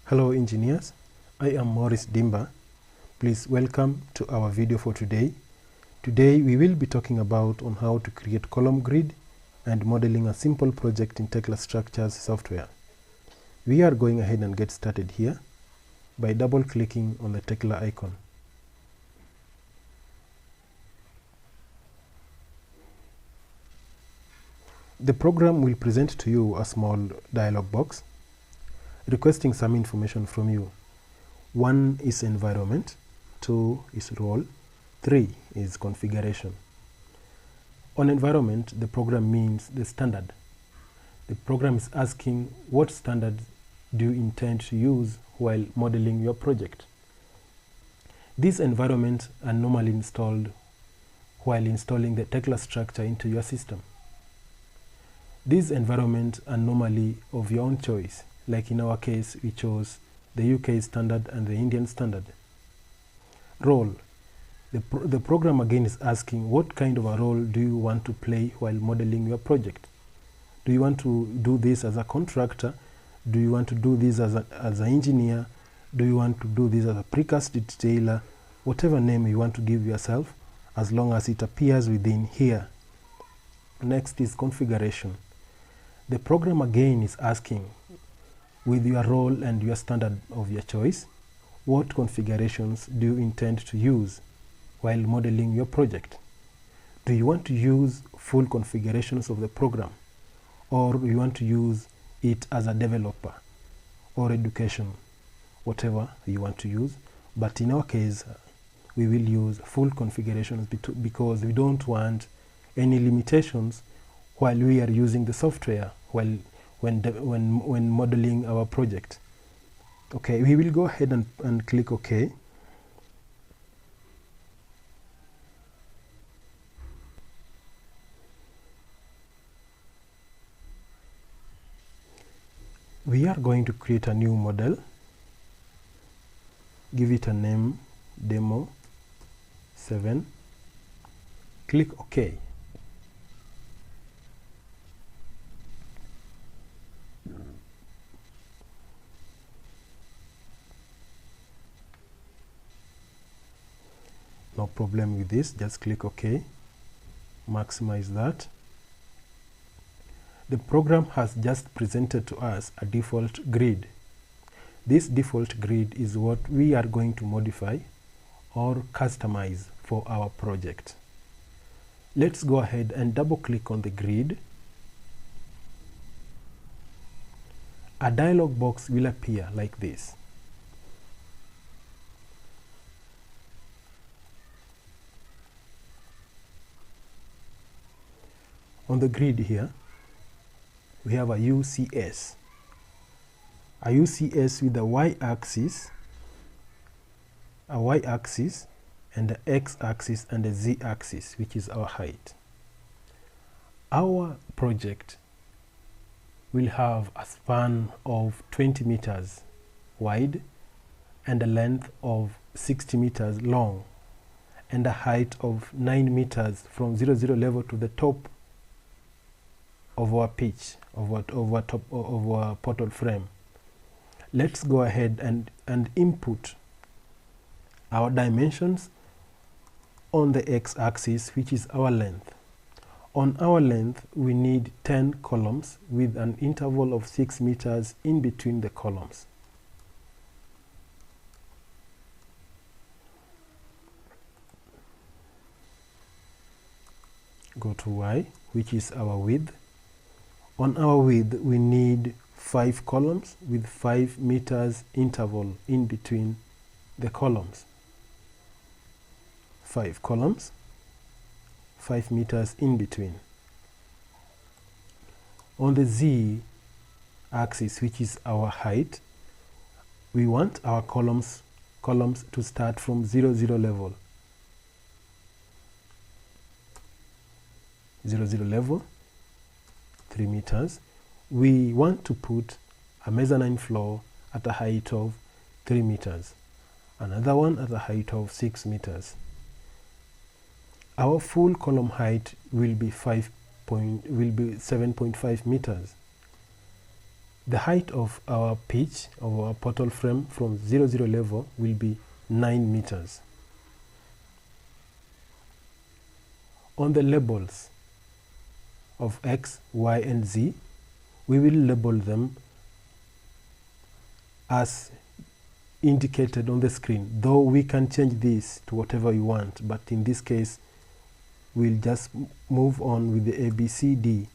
Hello engineers, I am Morris Dimba. Please welcome to our video for today. Today we will be talking about on how to create column grid and modeling a simple project in TEKLA Structures software. We are going ahead and get started here by double clicking on the TEKLA icon. The program will present to you a small dialog box requesting some information from you. 1 is environment, 2 is role, 3 is configuration. On environment, the program means the standard. The program is asking what standard do you intend to use while modeling your project. These environments are normally installed while installing the TEKLA structure into your system. These environments are normally of your own choice. Like in our case, we chose the UK standard and the Indian standard. Role. The program again is asking what kind of a role do you want to play while modeling your project. Do you want to do this as a contractor? Do you want to do this as an engineer? Do you want to do this as a precast detailer? Whatever name you want to give yourself, as long as it appears within here. Next is configuration. The program again is asking, with your role and your standard of your choice, what configurations do you intend to use while modeling your project? Do you want to use full configurations of the program, or do you want to use it as a developer or education, whatever you want to use? But in our case, we will use full configurations because we don't want any limitations while we are using the software when modeling our project. Okay, we will go ahead and click OK. We are going to create a new model, give it a name, Demo 7, click OK. No problem with this, just click OK, maximize that. The program has just presented to us a default grid. This default grid is what we are going to modify or customize for our project. Let's go ahead and double click on the grid. A dialog box will appear like this. On the grid here, we have a UCS. A UCS with a y-axis, and the x-axis and the z-axis, which is our height. Our project will have a span of 20 meters wide and a length of 60 meters long and a height of 9 meters from 0 level to the top of our pitch, of our portal frame. Let's go ahead and input our dimensions on the x-axis, which is our length. On our length, we need 10 columns with an interval of 6 meters in between the columns. Go to Y, which is our width. On our width, we need 5 columns with 5 meters interval in between the columns. 5 columns, 5 meters in between. On the Z axis, which is our height, we want our columns to start from 0 level. 0 level, 3 meters. We want to put a mezzanine floor at a height of 3 meters, another one at a height of 6 meters. Our full column height will be 7.5 meters. The height of our pitch of our portal frame from 0, 0 level will be 9 meters. On the labels of X, Y, and Z, we will label them as indicated on the screen, though we can change this to whatever you want, but in this case we'll just move on with the A, B, C, D.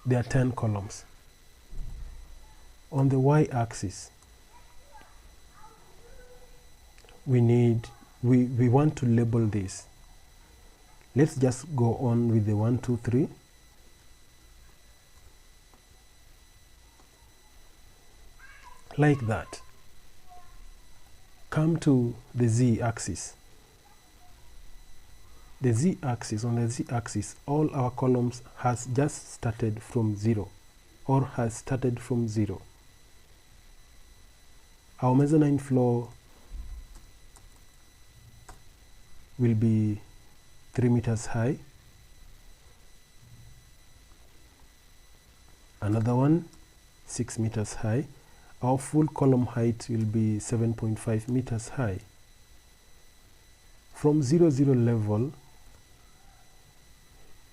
There are 10 columns. On the y-axis, we want to label this. Let's just go on with the 1, 2, 3. Like that. Come to the z-axis. The z-axis, on the z-axis, all our columns has just started from 0 or has started from 0. Our mezzanine floor will be 3 meters high. Another one 6 meters high. Our full column height will be 7.5 meters high. From 0, 0 level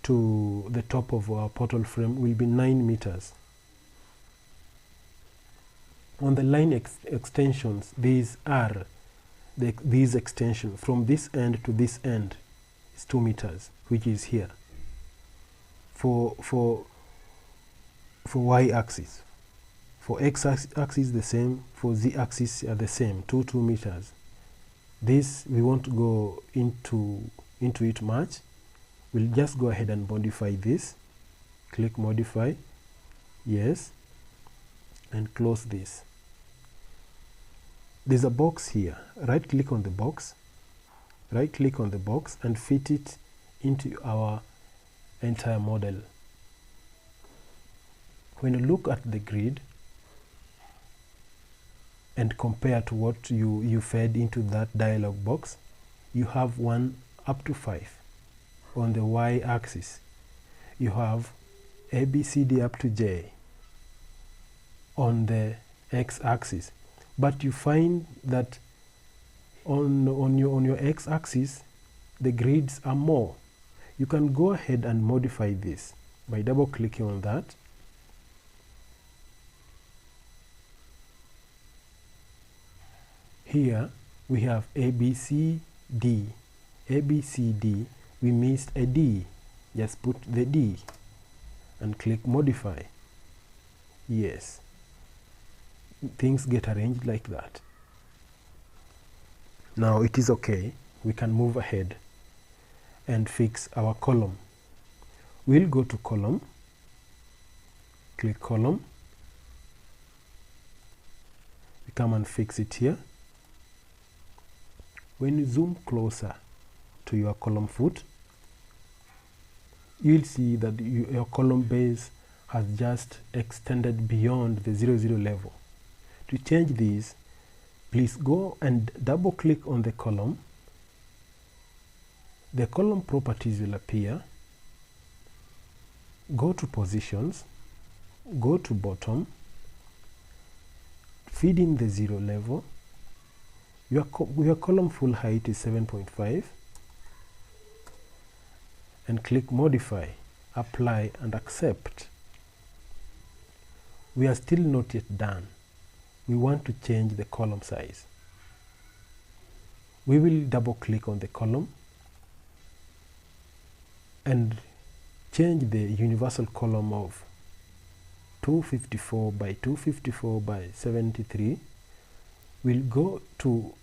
to the top of our portal frame will be 9 meters. On the line extensions, these are these extensions from this end to this end is 2 meters, which is here. For y-axis, for x-axis the same, for z-axis are the same, 2 meters. This we won't go into it much. We'll just go ahead and modify this. Click modify, yes, and close this. There's a box here. Right click on the box, and fit it into our entire model. When you look at the grid and compare to what you fed into that dialog box, you have 1 up to 5. On the y-axis, you have A, B, C, D up to J on the x-axis. But you find that on your x-axis, the grids are more. You can go ahead and modify this by double-clicking on that. Here we have A, B, C, D. A, B, C, D. We missed a D. Just put the D and click modify. Yes. Things get arranged like that. Now it is okay. We can move ahead and fix our column. We'll go to column, click column. We come and fix it here. When you zoom closer to your column foot, you'll see that your column base has just extended beyond the 0, 0 level. To change this, please go and double click on the column. The column properties will appear. Go to positions, go to bottom, feed in the 0 level. Your column full height is 7.5. And click modify, apply, and accept. We are still not yet done. We want to change the column size. We will double click on the column and change the universal column of 254 by 254 by 73. We'll go to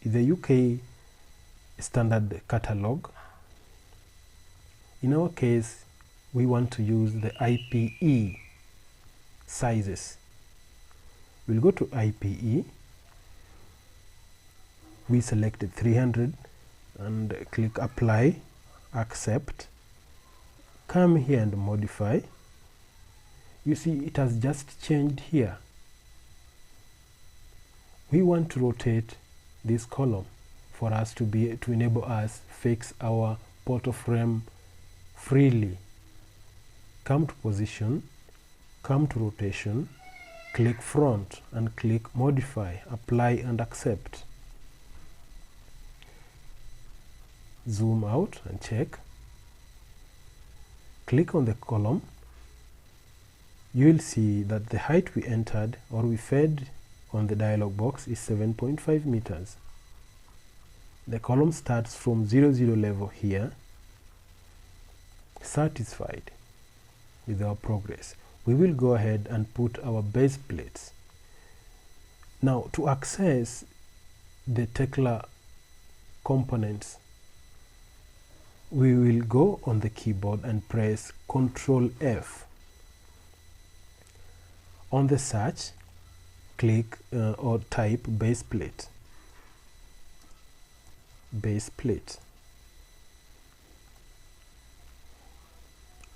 the UK standard catalog. In our case, we want to use the IPE sizes. We'll go to IPE. We selected 300 and click apply, accept. Come here and modify. You see it has just changed here. We want to rotate this column. for us to enable us fix our portal frame freely. Come to position, come to rotation, click front and click modify, apply and accept. Zoom out and check. Click on the column. You will see that the height we entered or we fed on the dialog box is 7.5 meters. The column starts from 0, 0 level here. Satisfied with our progress, we will go ahead and put our base plates. Now, to access the TEKLA components, we will go on the keyboard and press Ctrl F. On the search, click or type base plate. Base plate.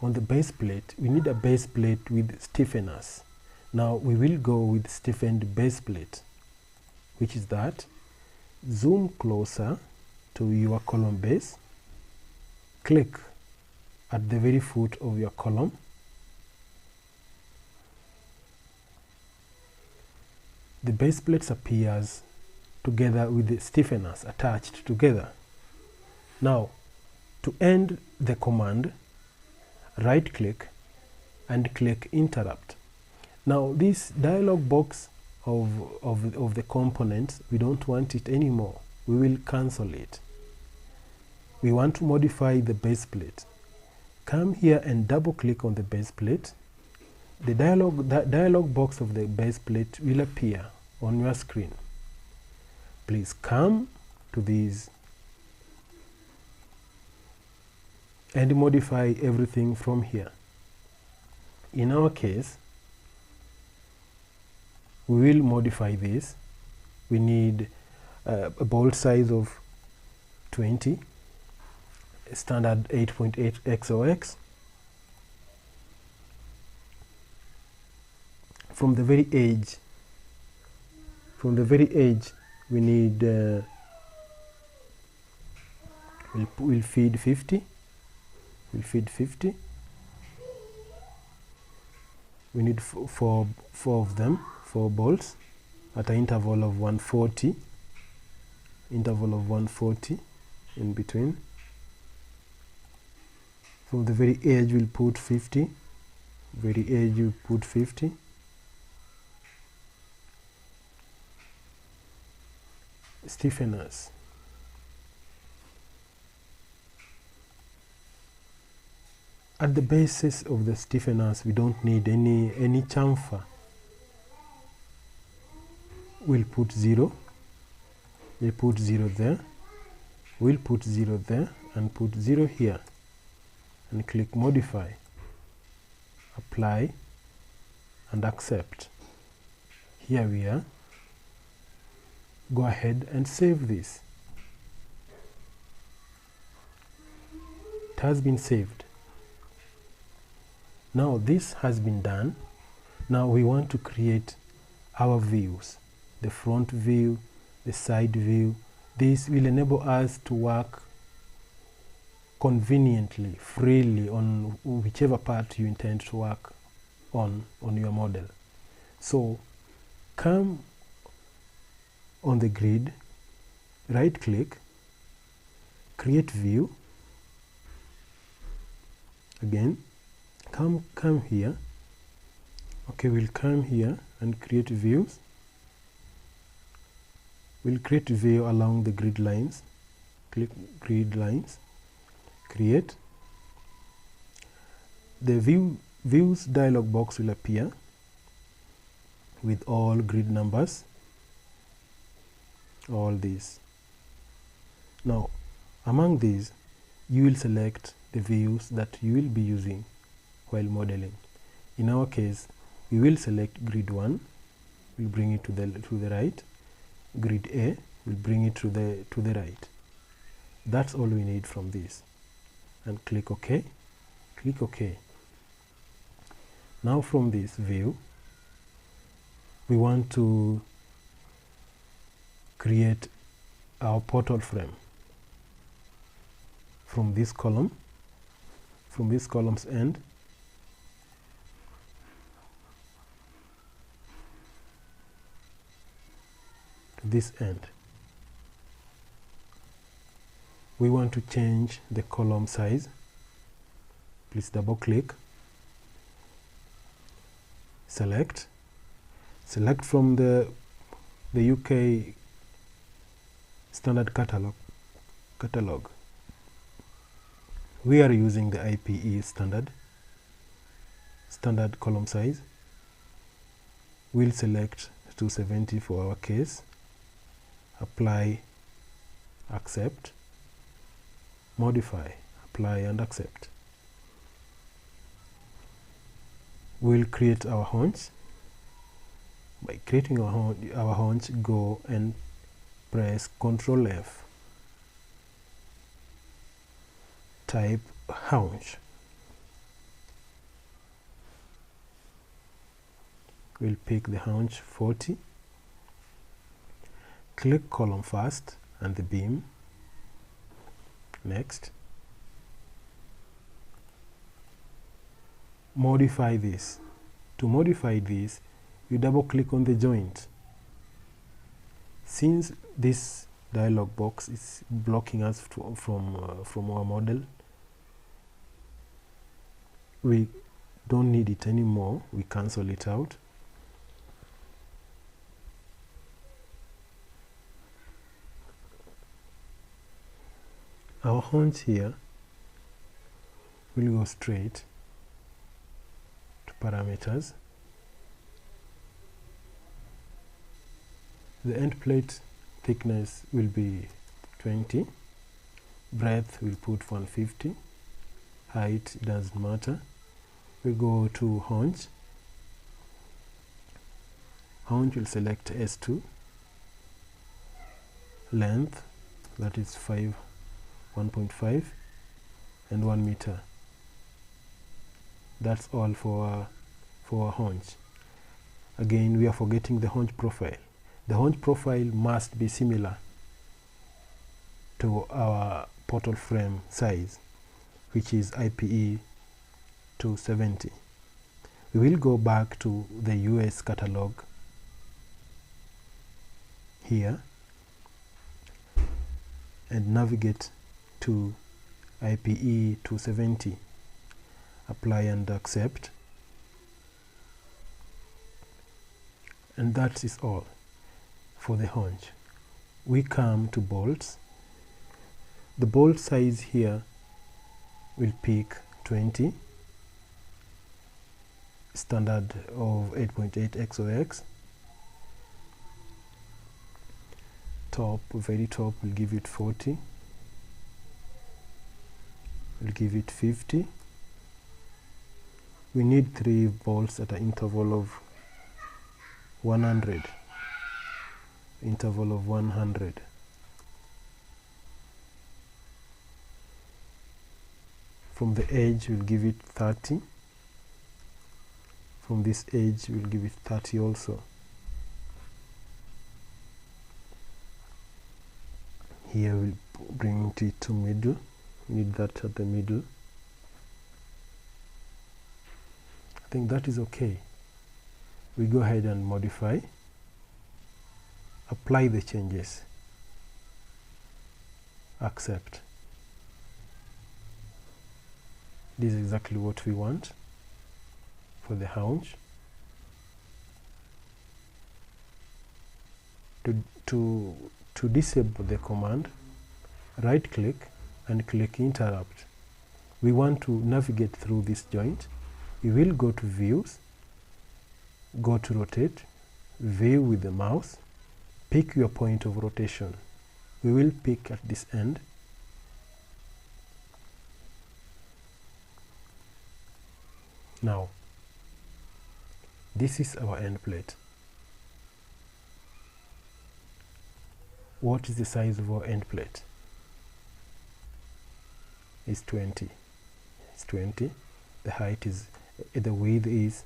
On the base plate, we need a base plate with stiffeners. Now we will go with stiffened base plate, which is that. Zoom closer to your column base. Click at the very foot of your column. The base plates appears together with the stiffeners attached together. Now, to end the command, right click and click interrupt. Now this dialog box of the components, we don't want it anymore. We will cancel it. We want to modify the base plate. Come here and double click on the base plate. The dialog box of the base plate will appear on your screen. Please come to these and modify everything from here. In our case, we will modify this. We need a bolt size of 20, standard 8.8 XOX. From the very edge, we need we'll feed 50. We'll feed 50. We need four of them, 4 bolts at an interval of 140. Interval of 140 in between. From the very edge, we'll put 50. Very edge, we'll put 50. Stiffeners. At the basis of the stiffeners, we don't need any chamfer. We'll put 0. We'll put 0 there. We'll put 0 there and put 0 here. And click modify, apply and accept. Here we are. Go ahead and save this. It has been saved. Now this has been done. Now we want to create our views. The front view, the side view. This will enable us to work conveniently, freely on whichever part you intend to work on your model. So come on the grid, right click, create view. Again, come here. Okay, we'll come here and create views. We'll create a view along the grid lines. Click grid lines, create. The views dialog box will appear with all grid numbers, all these. Now, among these, you will select the views that you will be using while modeling. In our case, we will select grid 1. We'll bring it to the right. Grid A, we'll bring it to the right. That's all we need from this. And click OK. Click OK. Now from this view, we want to create our portal frame from this column, from this column's end to this end. We want to change the column size. Please double click, select from the UK standard catalog. We are using the IPE standard column size. We'll select 270 for our case, apply, accept, modify, apply and accept. We'll create our haunch. By creating our haunch, go and press Ctrl F. Type haunch. We'll pick the haunch 40. Click column first and the beam. Next. Modify this. To modify this, you double click on the joint. Since this dialog box is blocking us from our model, we don't need it anymore. We cancel it out. Our haunch here will go straight to parameters. The end plate thickness will be 20. Breadth will put 150. Height doesn't matter. We go to haunch. Haunch will select S2. Length, that is 1.5 and 1 meter. That's all for our haunch. Again, we are forgetting the haunch profile. The haunch profile must be similar to our portal frame size, which is IPE 270. We will go back to the US catalog here and navigate to IPE 270. Apply and accept. And that is all for the haunch. We come to bolts. The bolt size here will pick 20, standard of 8.8 XOX. Top, very top, will give it 40. We'll give it 50. We need 3 bolts at an interval of 100. Interval of 100. From the edge, we'll give it 30. From this edge, we'll give it 30 also. Here we'll bring it to middle. Need that at the middle. I think that is okay. We go ahead and modify. Apply the changes. Accept. This is exactly what we want for the haunch. To disable the command, right click and click interrupt. We want to navigate through this joint. We will go to views, go to rotate, view with the mouse, pick your point of rotation. We will pick at this end. Now, this is our end plate. What is the size of our end plate? It's 20. It's 20. The height is, the width is,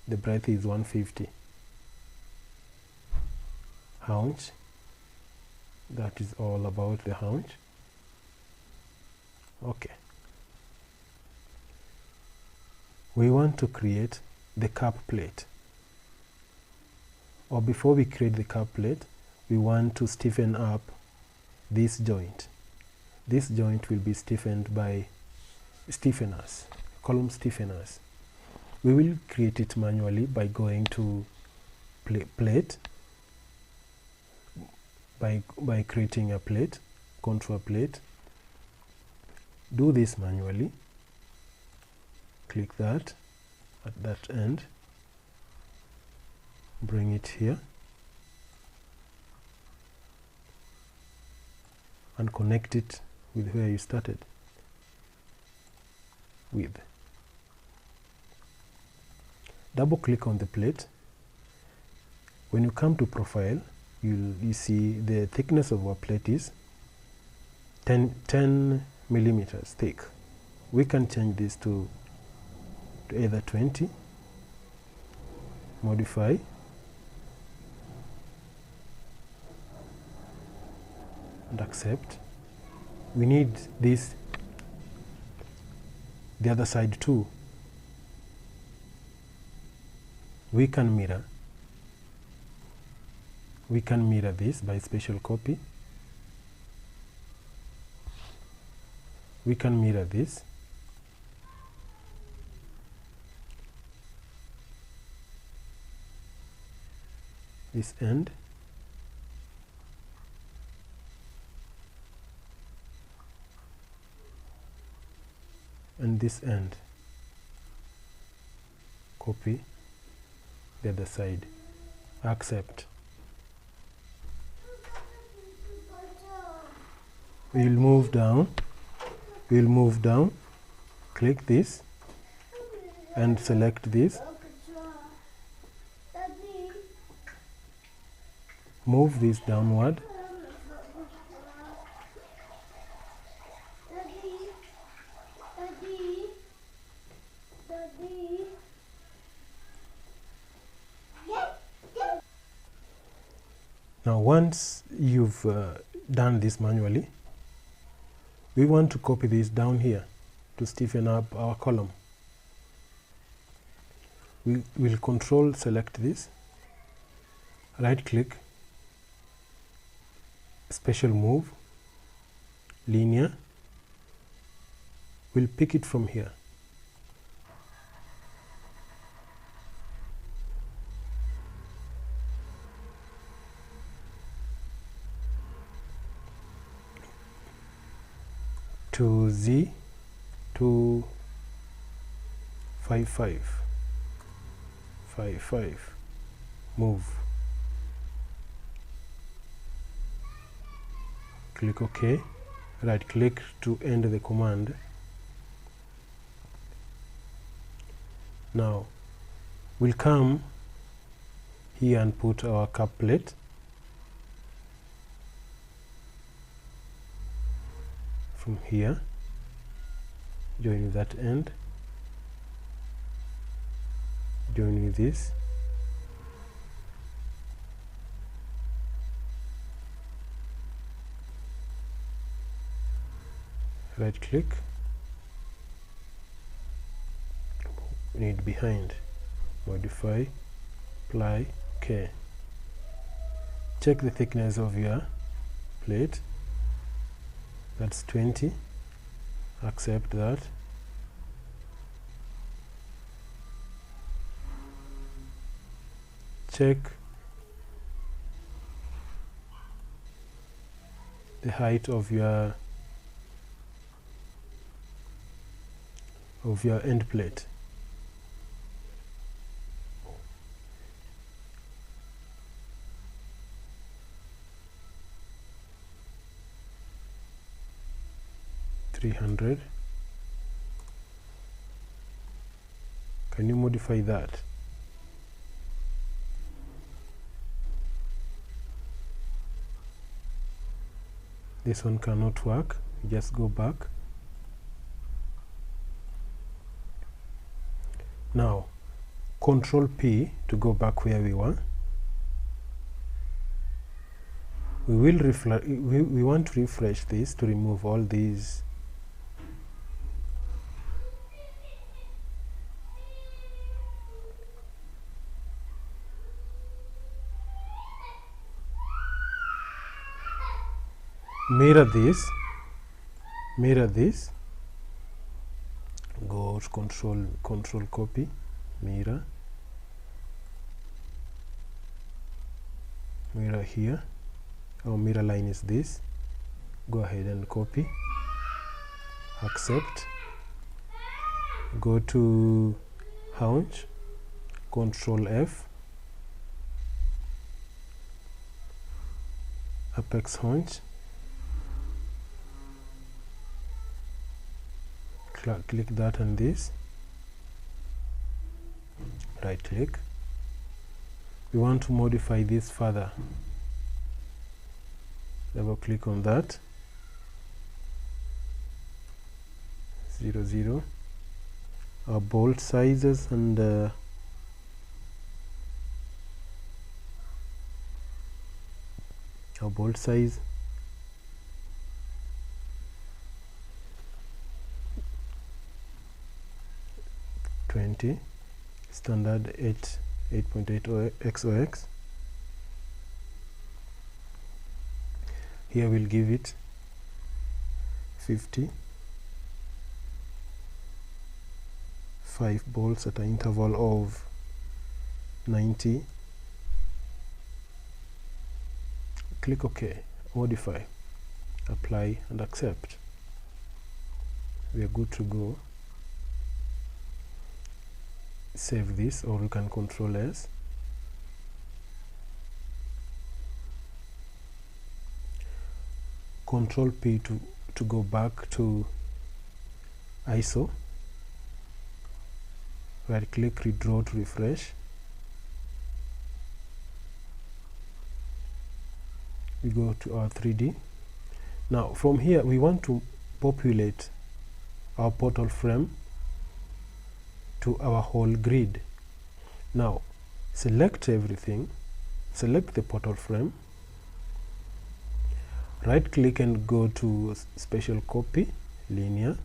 the breadth is 150. Haunch, That is all about the haunch. Okay. We want to create the cap plate. Or before we create the cap plate, we want to stiffen up this joint. This joint will be stiffened by stiffeners, column stiffeners. We will create it manually by going to plate, by creating a plate, contour plate. Do this manually. Click that at that end, bring it here, and connect it with where you started with. Double click on the plate. When you come to profile, you see the thickness of our plate is 10 millimeters thick. We can change this to either 20, modify, and accept. We need this, the other side too. We can mirror this by special copy. We can mirror this. This end. And this end. Copy the other side. Accept. We'll move down. Click this and select this. Move this downward. Now once you've done this manually, we want to copy this down here to stiffen up our column. We will control select this, right click, special move, linear. We'll pick it from here. To Z 255. Move. Click OK. Right click to end the command. Now we'll come here and put our cap plate. From here, join with that end, join with this, right click, we need behind, modify, apply, OK. Check the thickness of your plate. That's 20. Accept that. Check the height of your end plate. $300. Can you modify that? This one cannot work. Just go back. Now Control P to go back where we were. we want to refresh this to remove all these mirror this, go to control copy, mirror here. Our mirror line is this. Go ahead and copy, accept, go to haunch, control F, apex haunch, click that and this, right click. We want to modify this further, double click on that, 0 0, our bolt sizes and our bolt size 20, standard 8.8 XOX. Here we'll give it 50, 5 bolts at an interval of 90. Click OK, modify, apply and accept. We are good to go. Save this, or you can control S. Control P to go back to ISO. Right click, redraw to refresh. We go to our 3D. Now from here we want to populate our portal frame to our whole grid. Now select everything, select the portal frame, right click and go to special copy, linear.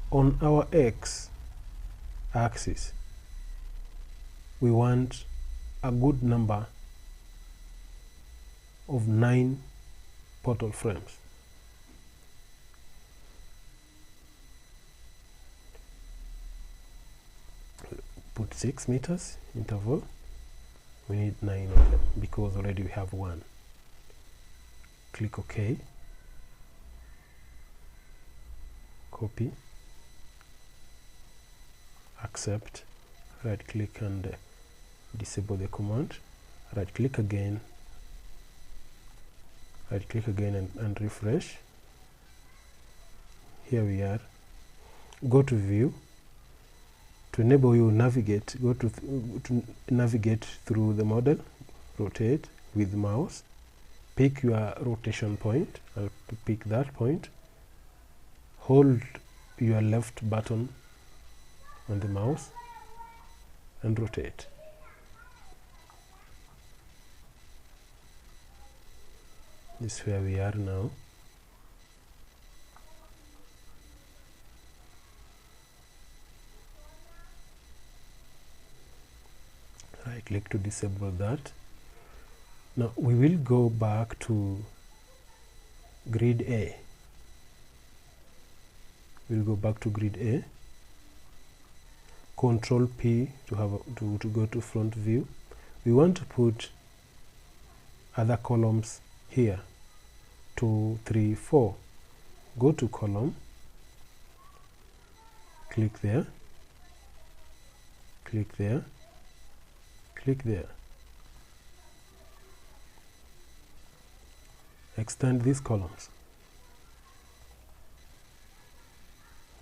On our X axis we want a good number of 9 portal frames. Put 6 meters interval. We need 9 of them because already we have 1. Click OK, copy, accept, right click and disable the command, right click again and refresh. Here we are. Go to view. To enable you navigate, go to navigate through the model, rotate with mouse, pick your rotation point. I'll pick that point, hold your left button on the mouse and rotate. This is where we are now. Right click to disable that. Now we will go back to grid A. We'll go back to grid A. Control P to go to front view. We want to put other columns here, 2, 3, 4. Go to column, click there, click there, click there. Extend these columns.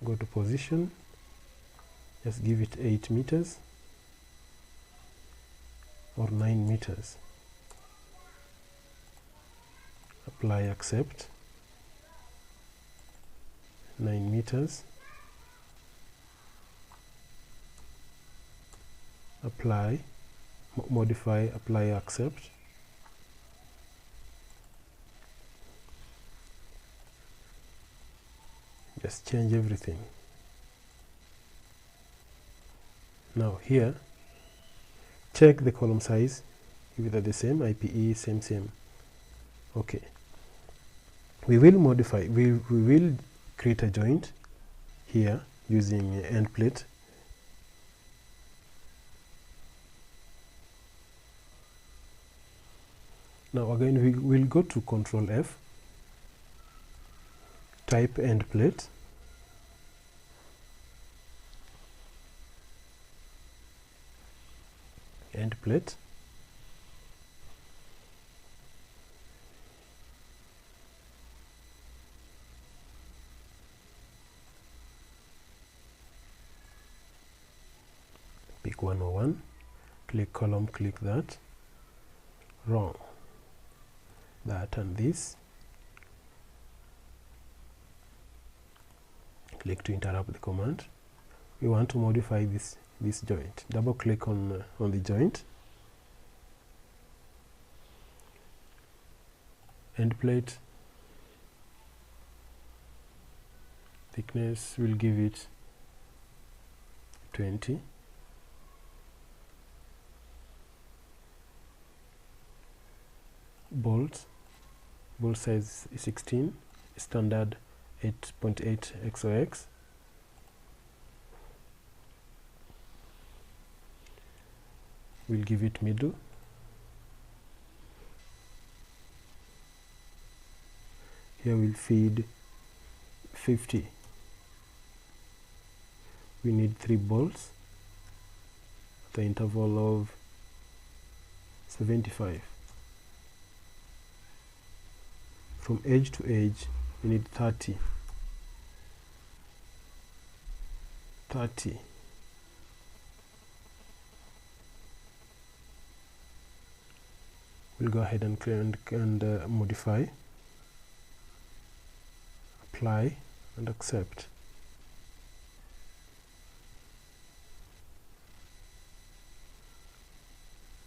Go to position, just give it 8 meters or 9 meters. Apply, accept. 9 meters. Apply, modify, apply, accept. Just change everything. Now here, check the column size if they're the same, IPE, same. Okay. We will modify, we will create a joint here using end plate. Now again, we will go to Control F, type end plate, end plate, pick 101, click column, click that, wrong, that and this, click to interrupt the command. We want to modify this joint. Double click on the joint, end plate, thickness, we'll give it 20, bolt size 16, standard 8.8 XOX, we'll give it middle, here we'll feed 50, we need 3 bolts at the interval of 75. From edge to edge we need 30. We'll go ahead and modify, apply and accept.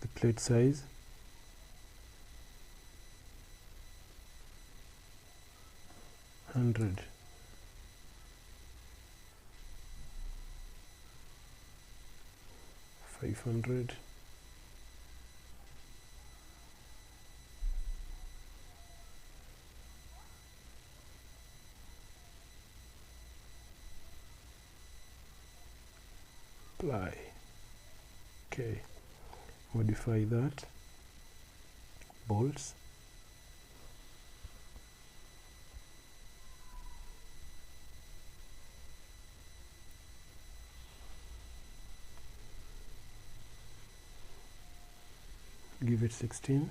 The plate size, $100, $500, apply. Okay, modify that, bolts, give it 16,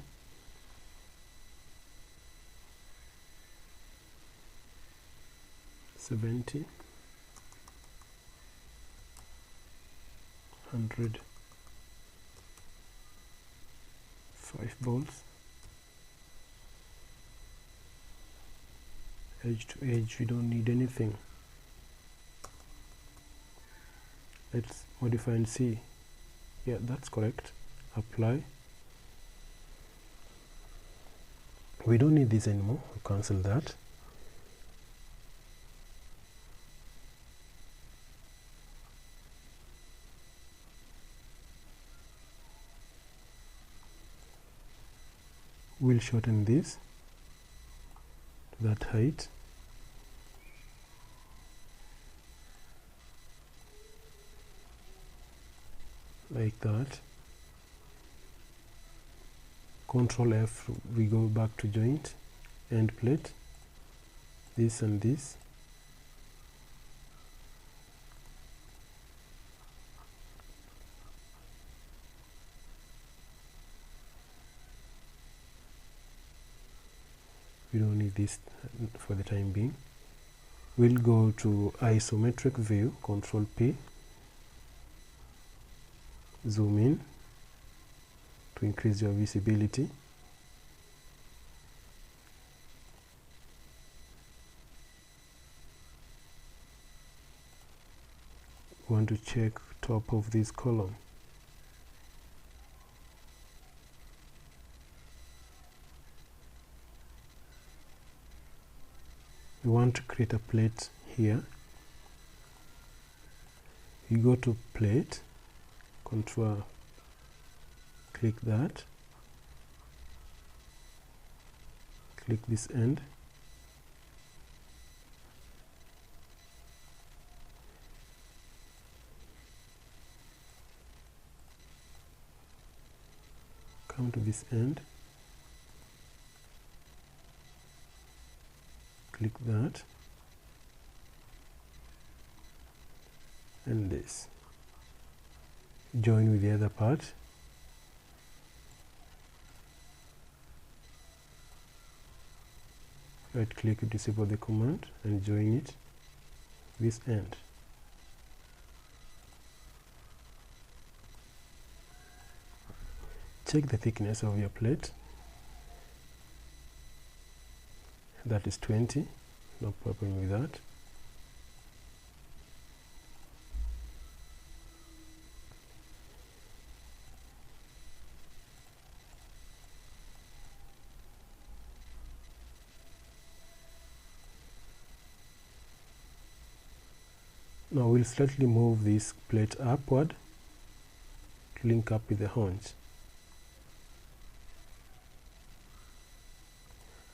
$70, $100, 5 bolts, edge to edge, we don't need anything. Let's modify and see. Yeah, that's correct. Apply. We don't need this anymore, we'll cancel that. We'll shorten this to that height. Like that. Control F, we go back to joint, end plate, this and this. We don't need this for the time being. We'll go to isometric view, Control P, zoom in to increase your visibility. We want to check top of this column. We want to create a plate here, you go to plate, control, click that, click this end, come to this end, click that, and this, join with the other part, right click to disable the command and join it this end. Check the thickness of your plate, that is 20, no problem with that. Now we'll slightly move this plate upward to link up with the haunch.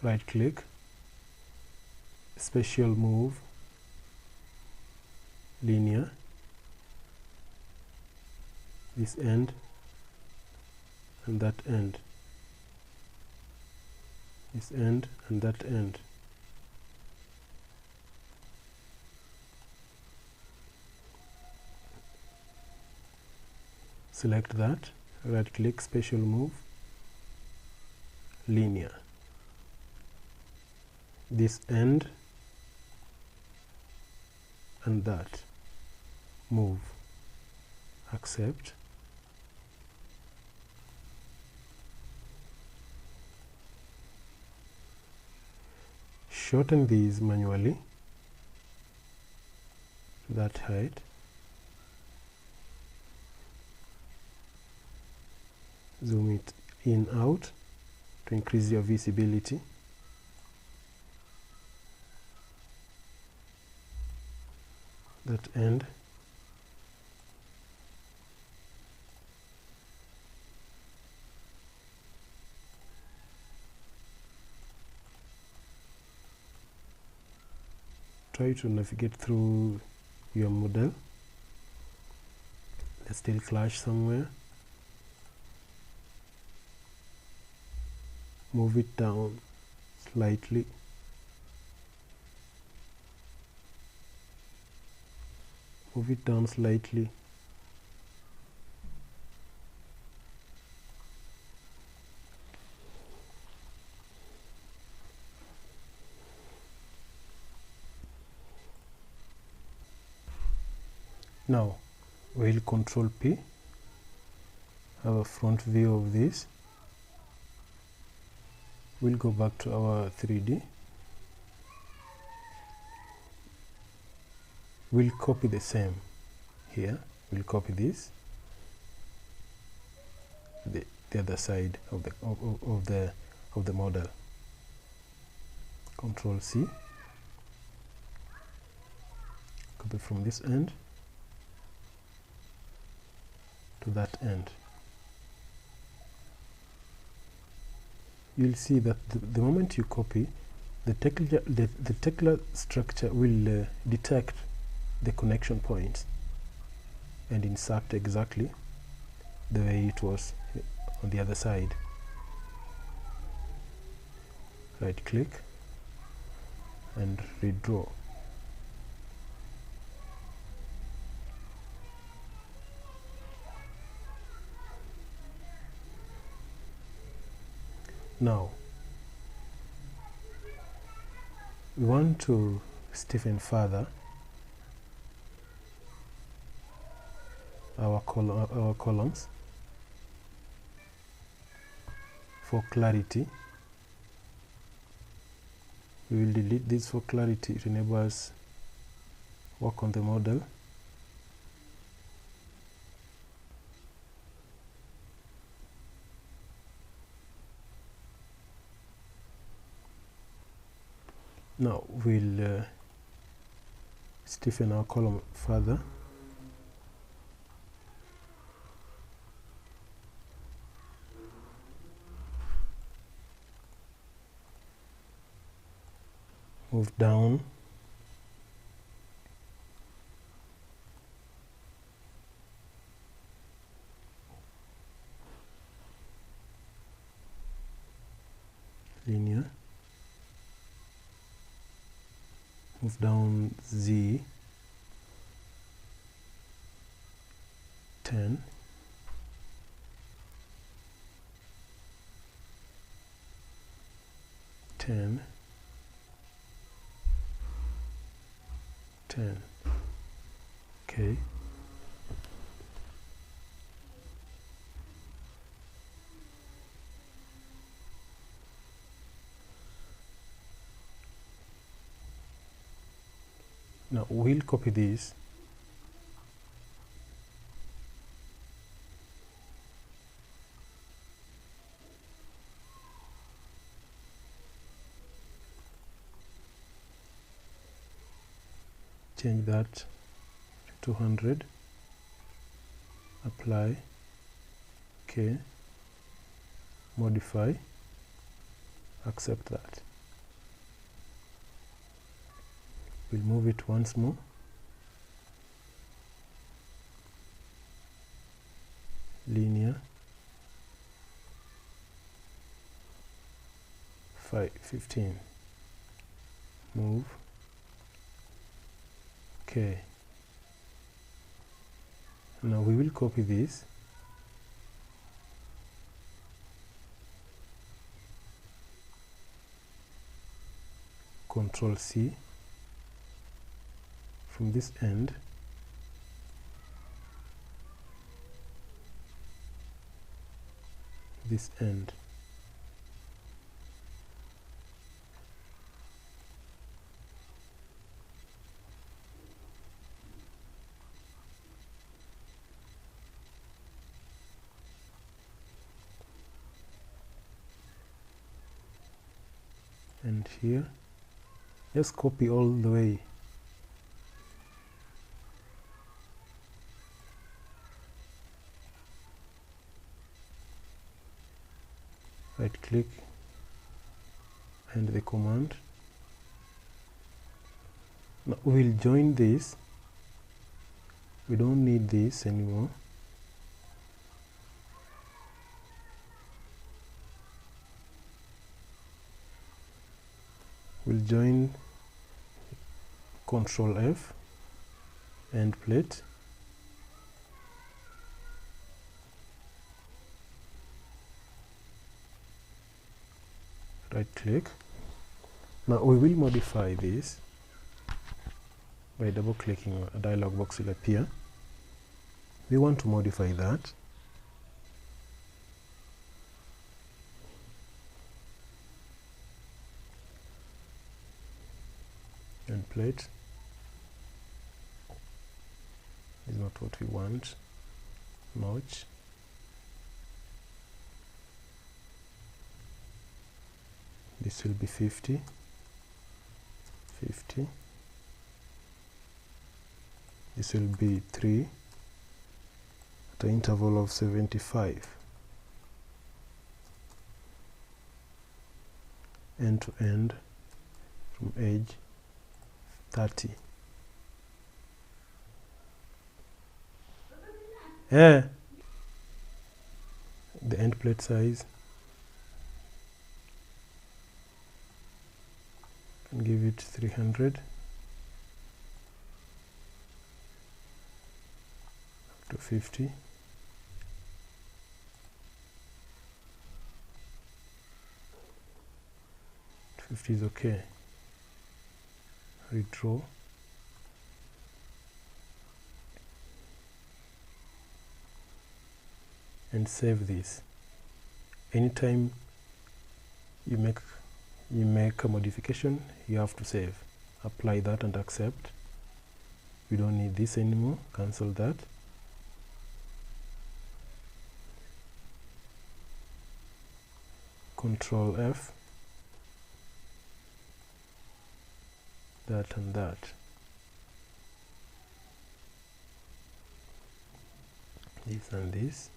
Right click, special move, linear, this end and that end, this end and that end. Select that, right click, special move, linear, this end and that, move, accept, shorten these manually to that height, zoom it in out to increase your visibility, that end, try to navigate through your model, let's still clash somewhere, move it down slightly, move it down slightly, now we'll control P, have a front view of this, we'll go back to our 3D, we'll copy the same here, we'll copy this, the other side of the model, Control C, copy from this end to that end. You'll see that the moment you copy, the TEKLA structure will detect the connection points and insert exactly the way it was on the other side. Right click and redraw. Now we want to stiffen further our columns for clarity. We will delete this for clarity to enable us work on the model. Now we'll stiffen our column further. Move down. Linear. Move down Z. 10. Okay. Now we'll copy this . Change that to 200. Apply. Okay. Modify. Accept that. We'll move it once more. Linear. 15. Move. Okay. Now we will copy this . Control C from this end . This end . And here, just copy all the way . Right click and the command . Now we'll join this . We don't need this anymore . We'll join Control F, end plate . Right click. Now we will modify this by double clicking. A dialog box will appear. We want to modify that . End plate is not what we want. Notch. This will be 50. This will be 3 at an interval of 75. End to end from edge 30. The end plate size, and give it 300 to 50. Is okay. Redraw. And save this. Anytime you make a modification, you have to save. Apply that and accept. We don't need this anymore. Cancel that. Control F. That and that. this and this,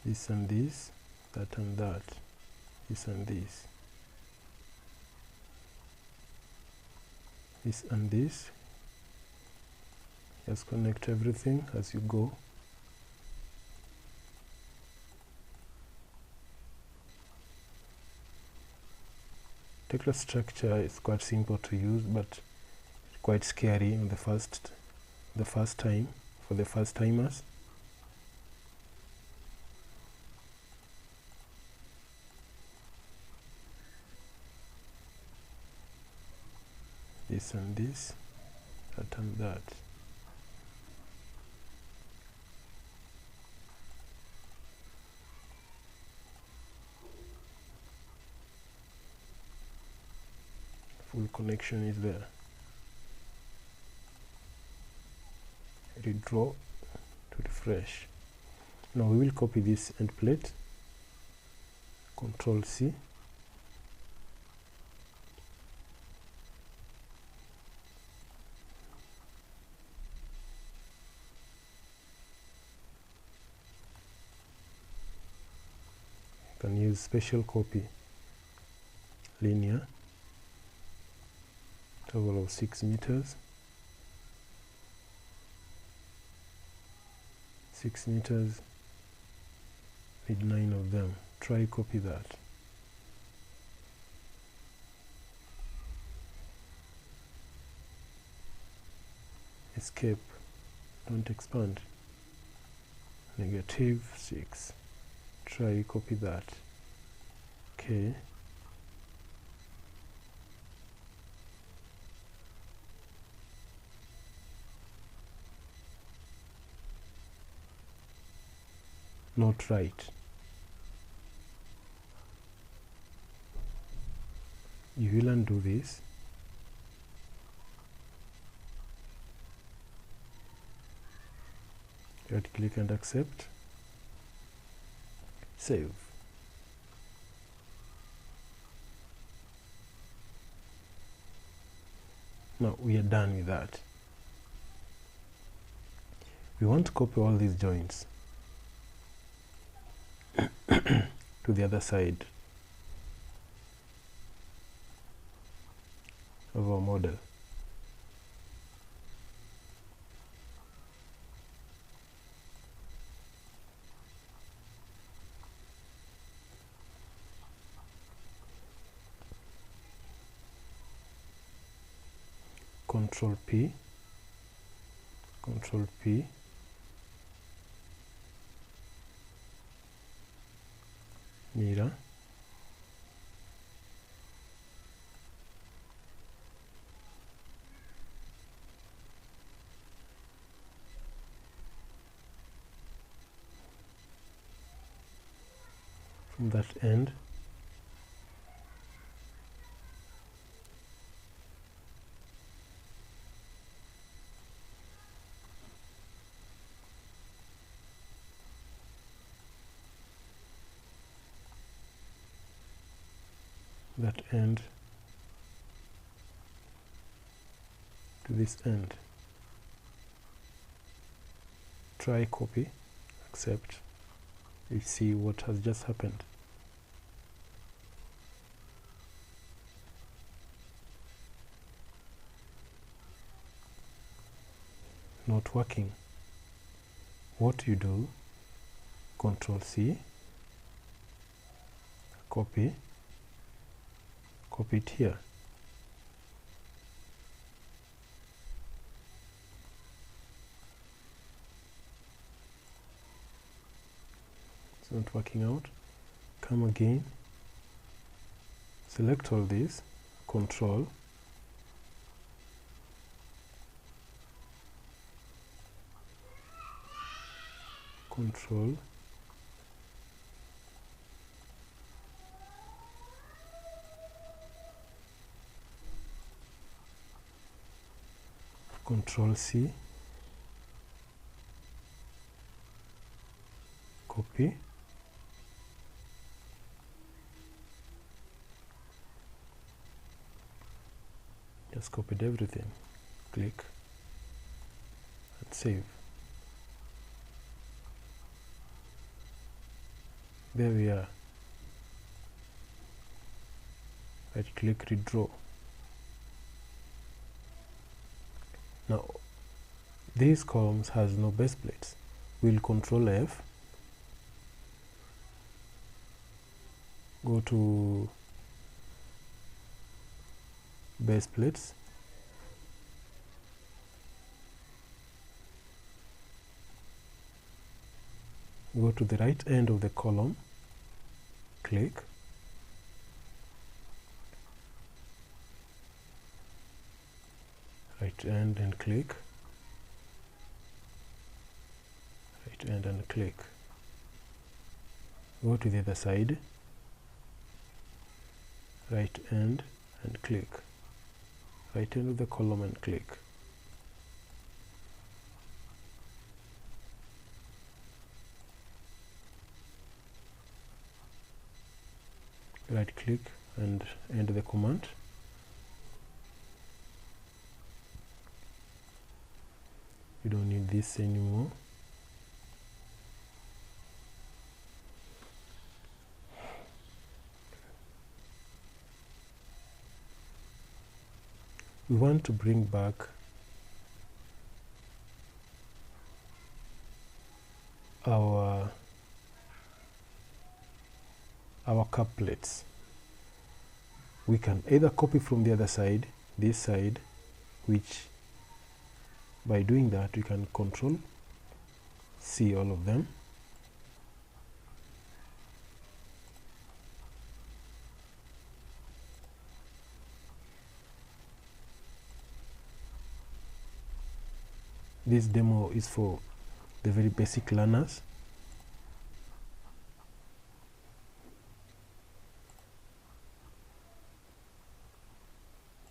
this and this, that and that, this and this, this and this. Just connect everything as you go. TEKLA structure is quite simple to use, but quite scary on the first time for the first timers. This and this, that and that. Full connection is there. Redraw to refresh. Now we will copy this end plate. Control C. You can use special copy, linear, interval of 6 meters, 6 meters, need 9 of them. Try copy that. Escape, don't expand. -6. Try copy that. Okay. Not right. You will undo this. Right click and accept. Save. Now we are done with that. We want to copy all these joints to the other side of our model. Control P, Control P, mirror, from that end to this end. Try copy, accept. You see what has just happened. Not working. What you do, Control C, copy, copy it here. It's not working out. Come again, select all these, Control, Control, Control C, copy, just copied everything. Click, Let's save. There we are. Right click, redraw. Now these columns has no base plates. We'll Control F, go to base plates, go to the right end of the column, click, right end and click, right end and click, go to the other side, right end and click, right end of the column and click. Right click and end the command. We don't need this anymore. We want to bring back our cup plates. We can either copy from the other side, this side, which by doing that we can Control C all of them. This demo is for the very basic learners.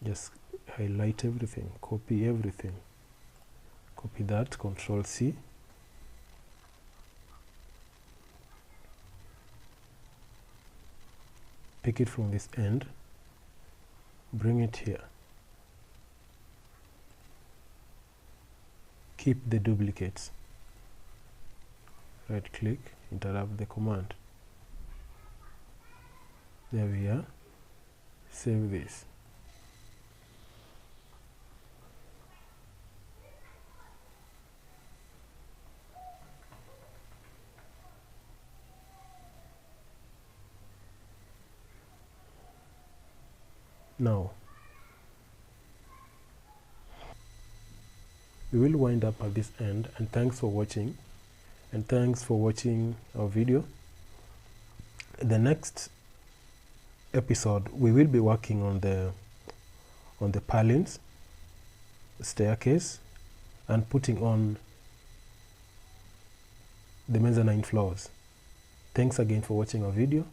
Just highlight everything, copy everything. Copy that, Control C. Pick it from this end, bring it here. Keep the duplicates. Right click, interrupt the command. There we are. Save this. Now we will wind up at this end, and thanks for watching, our video. The next episode we will be working on the purlins, staircase, and putting on the mezzanine floors. Thanks again for watching our video.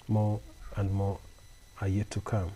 More and more are yet to come.